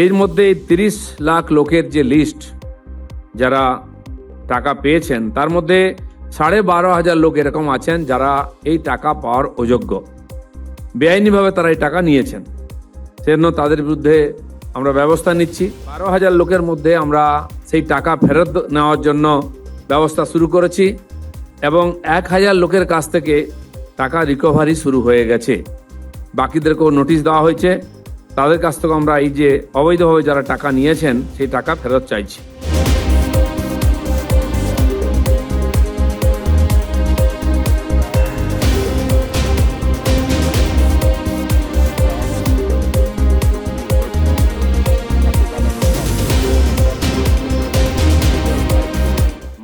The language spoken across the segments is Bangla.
এর মধ্যে 30 লাখ লোকের যে লিস্ট যারা টাকা পেয়েছেন তার মধ্যে 12,500 লোক এরকম আছেন যারা এই টাকা পাওয়ার অযোগ্য, বেআইনিভাবে তারা এই টাকা নিয়েছেন। সেজন্য তাদের বিরুদ্ধে আমরা ব্যবস্থা নিচ্ছি। 12,000 লোকের মধ্যে আমরা সেই টাকা ফেরত নেওয়ার জন্য ব্যবস্থা শুরু করেছি এবং 1,000 লোকের কাছ থেকে টাকা রিকভারি শুরু হয়ে গেছে। বাকিদেরকেও নোটিশ দেওয়া হয়েছে। তাদের কাছ থেকে আমরা এই যে অবৈধভাবে যারা টাকা নিয়েছেন সেই টাকা ফেরত চাইছি।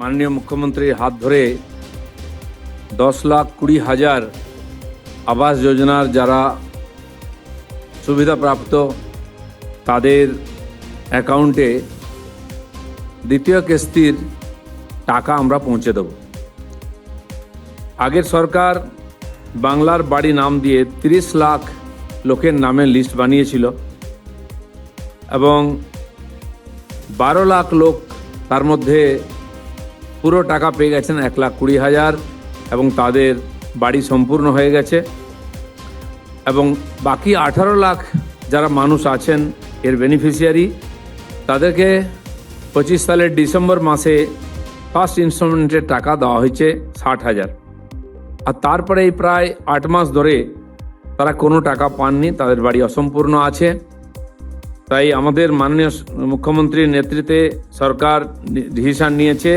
মাননীয় মুখ্যমন্ত্রীর হাত ধরে 10,20,000 আবাস যোজনার যারা সুবিধাপ্রাপ্ত তাদের অ্যাকাউন্টে দ্বিতীয় কিস্তির টাকা আমরা পৌঁছে দেব। আগের সরকার বাংলার বাড়ি নাম দিয়ে 30 লাখ লোকের নামে লিস্ট বানিয়েছিল এবং 12 লাখ লোক তার মধ্যে পুরো টাকা পেয়ে গেছেন 1,20,000 এবং তাদের বাড়ি সম্পূর্ণ হয়ে গেছে এবং বাকি 18 লাখ যারা মানুষ আছেন এর বেনিফিশিয়ারি তাদেরকে 25 সালের ডিসেম্বর মাসে ফার্স্ট ইনস্টলমেন্টের টাকা দেওয়া হয়েছে 60,000 আর তারপরে এই প্রায় 8 মাস ধরে তারা কোনো টাকা পাননি, তাদের বাড়ি অসম্পূর্ণ আছে। তাই আমাদের মাননীয় মুখ্যমন্ত্রীর নেতৃত্বে সরকার ডিসিশন নিয়েছে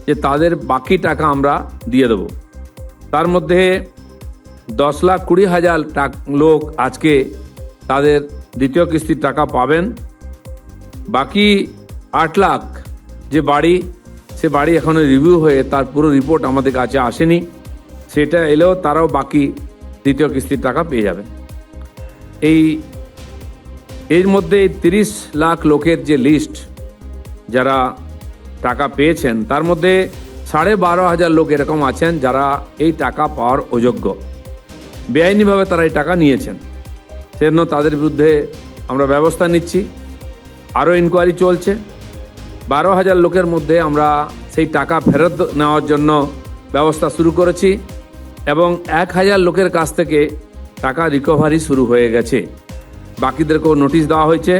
যে তাদের বাকি টাকা আমরা দিয়ে দেব। তার মধ্যে 10,20,000 লোক আজকে তাদের দ্বিতীয় কিস্তির টাকা পাবেন। বাকি 8 লাখ যে বাড়ি, সে বাড়ি এখনো রিভিউ হয়ে তার পুরো রিপোর্ট আমাদের কাছে আসেনি, সেটা এলেও তারাও বাকি দ্বিতীয় কিস্তির টাকা পেয়ে যাবে। এর মধ্যে 30 লাখ লোকের যে লিস্ট যারা টাকা পেয়েছেন তার মধ্যে 12,500 লোক এরকম আছেন যারা এই টাকা পাওয়ার অযোগ্য, বেআইনিভাবে তারা এই টাকা নিয়েছেন। সেজন্য তাদের বিরুদ্ধে আমরা ব্যবস্থা নিচ্ছি। আরও ইনকোয়ারি চলছে। 12,000 লোকের মধ্যে আমরা সেই টাকা ফেরত নেওয়ার জন্য ব্যবস্থা শুরু করেছি এবং 1,000 লোকের কাছ থেকে টাকা রিকভারি শুরু হয়ে গেছে। বাকিদেরকেও নোটিশ দেওয়া হয়েছে।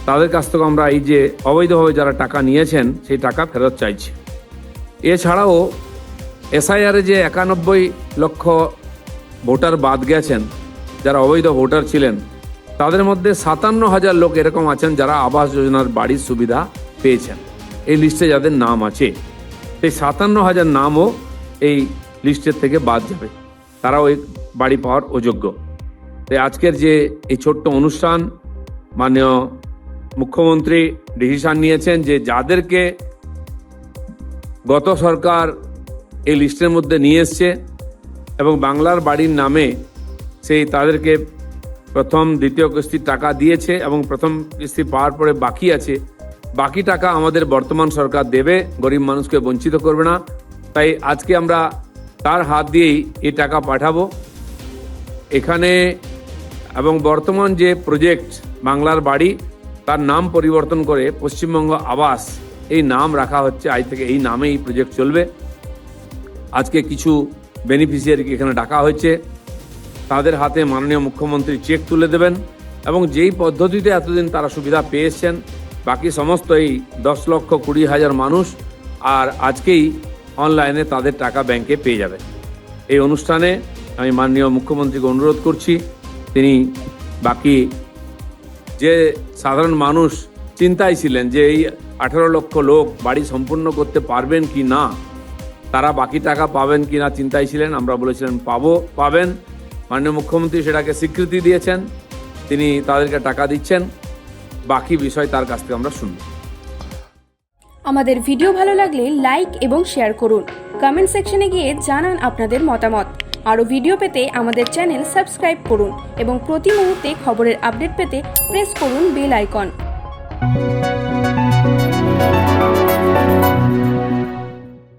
তাদের কাছ থেকে আমরা এই যে অবৈধভাবে যারা টাকা নিয়েছেন সেই টাকা ফেরত চাইছি। এছাড়াও এসআইআরে যে 91 লক্ষ ভোটার বাদ গেছেন যারা অবৈধ ভোটার ছিলেন, তাদের মধ্যে 57,000 লোক এরকম আছেন যারা আবাস যোজনার বাড়ির সুবিধা পেয়েছেন। এই লিস্টে যাদের নাম আছে সেই 57,000 নামও এই লিস্টের থেকে বাদ যাবে, তারাও এই বাড়ি পাওয়ার অযোগ্য। তাই আজকের যে এই ছোট্ট অনুষ্ঠান, মাননীয় মুখ্যমন্ত্রী ডিসিশন নিয়েছেন যে যাদেরকে গত সরকার এই লিস্টের মধ্যে নিয়ে এসছে এবং বাংলার বাড়ির নামে সেই তাদেরকে প্রথম দ্বিতীয় কিস্তির টাকা দিয়েছে এবং প্রথম কিস্তি পাওয়ার পরে বাকি আছে, বাকি টাকা আমাদের বর্তমান সরকার দেবে, গরিব মানুষকে বঞ্চিত করবে না। তাই আজকে আমরা তার হাত দিয়েই এই টাকা পাঠাবো এখানে। এবং বর্তমান যে প্রজেক্ট বাংলার বাড়ি, তার নাম পরিবর্তন করে পশ্চিমবঙ্গ আবাস এই নাম রাখা হচ্ছে। আজ থেকে এই নামে এই প্রজেক্ট চলবে। আজকে কিছু বেনিফিশিয়ারিকে এখানে ডাকা হয়েছে, তাদের হাতে মাননীয় মুখ্যমন্ত্রী চেক তুলে দেবেন এবং যেই পদ্ধতিতে এতদিন তারা সুবিধা পেয়েছেন বাকি সমস্ত এই 10,20,000 মানুষ আর আজকেই অনলাইনে তাদের টাকা ব্যাংকে পেয়ে যাবে। এই অনুষ্ঠানে আমি মাননীয় মুখ্যমন্ত্রীকে অনুরোধ করছি, তিনি বাকি যে সাধারণ মানুষ চিন্তায় ছিলেন যে এই 18 লক্ষ লোক বাড়ি সম্পূর্ণ করতে পারবেন কি না, তারা বাকি টাকা পাবেন কি না চিন্তায় ছিলেন। আমরা বলেছিলেন পাবেন। মাননীয় মুখ্যমন্ত্রী সেটাকে স্বীকৃতি দিয়েছেন, তিনি তাদেরকে টাকা দিচ্ছেন। বাকি বিষয় তার কাছ থেকে আমরা শুনব। আমাদের ভিডিও ভালো লাগলে লাইক এবং শেয়ার করুন। কমেন্ট সেকশনে গিয়ে জানান আপনাদের মতামত। আরও ভিডিও পেতে আমাদের চ্যানেল সাবস্ক্রাইব করুন এবং প্রতি মুহূর্তে খবরের আপডেট পেতে প্রেস করুন বেল আইকন।